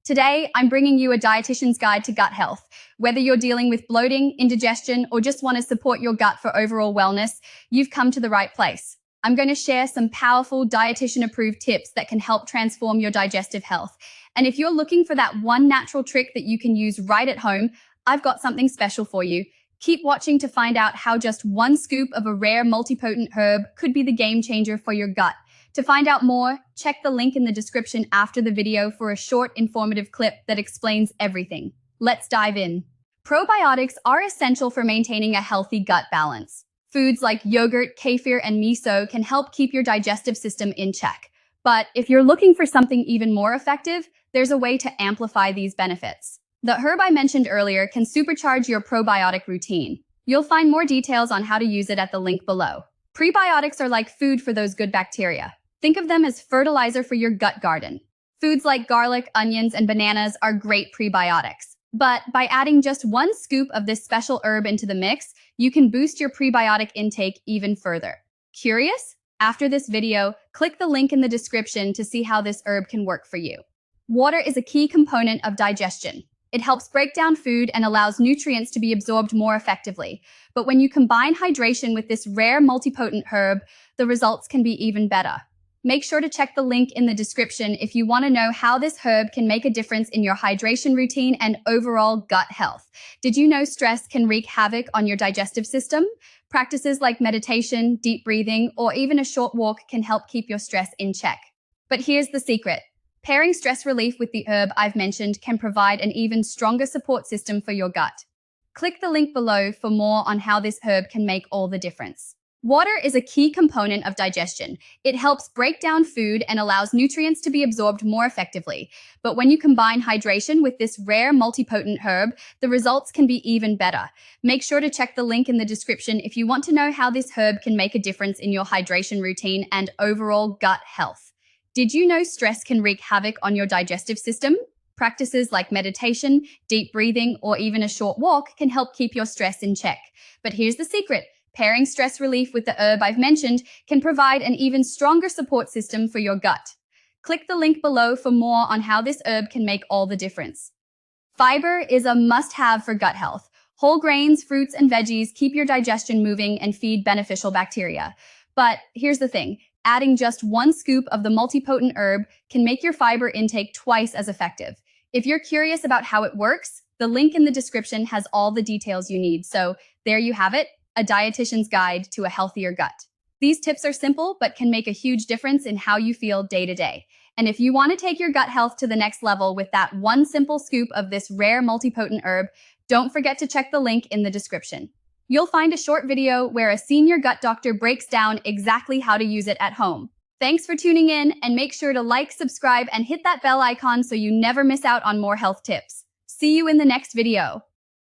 Today, I'm bringing you a dietitian's guide to gut health. Whether you're dealing with bloating, indigestion, or just want to support your gut for overall wellness, you've come to the right place. I'm going to share some powerful dietitian-approved tips that can help transform your digestive health. And if you're looking for that one natural trick that you can use right at home, I've got something special for you. Keep watching to find out how just one scoop of a rare multipotent herb could be the game changer for your gut. To find out more, check the link in the description after the video for a short, informative clip that explains everything. Let's dive in. Probiotics are essential for maintaining a healthy gut balance. Foods like yogurt, kefir, and miso can help keep your digestive system in check. But if you're looking for something even more effective, there's a way to amplify these benefits. The herb I mentioned earlier can supercharge your probiotic routine. You'll find more details on how to use it at the link below. Prebiotics are like food for those good bacteria. Think of them as fertilizer for your gut garden. Foods like garlic, onions, and bananas are great prebiotics. But by adding just one scoop of this special herb into the mix, you can boost your prebiotic intake even further. Curious? After this video, click the link in the description to see how this herb can work for you. Water is a key component of digestion. It helps break down food and allows nutrients to be absorbed more effectively. But when you combine hydration with this rare multipotent herb, the results can be even better. Make sure to check the link in the description if you want to know how this herb can make a difference in your hydration routine and overall gut health. Did you know stress can wreak havoc on your digestive system? Practices like meditation, deep breathing, or even a short walk can help keep your stress in check. But here's the secret. Pairing stress relief with the herb I've mentioned can provide an even stronger support system for your gut. Click the link below for more on how this herb can make all the difference. Water is a key component of digestion. It helps break down food and allows nutrients to be absorbed more effectively. But when you combine hydration with this rare multipotent herb, the results can be even better. Make sure to check the link in the description if you want to know how this herb can make a difference in your hydration routine and overall gut health. Did you know stress can wreak havoc on your digestive system? Practices like meditation, deep breathing, or even a short walk can help keep your stress in check. But here's the secret. Pairing stress relief with the herb I've mentioned can provide an even stronger support system for your gut. Click the link below for more on how this herb can make all the difference. Fiber is a must-have for gut health. Whole grains, fruits, and veggies keep your digestion moving and feed beneficial bacteria. But here's the thing. Adding just one scoop of the multipotent herb can make your fiber intake twice as effective. If you're curious about how it works, the link in the description has all the details you need. So there you have it. A dietitian's guide to a healthier gut. These tips are simple, but can make a huge difference in how you feel day to day. And if you want to take your gut health to the next level with that one simple scoop of this rare multipotent herb, don't forget to check the link in the description. You'll find a short video where a senior gut doctor breaks down exactly how to use it at home. Thanks for tuning in, and make sure to like, subscribe, and hit that bell icon so you never miss out on more health tips. See you in the next video.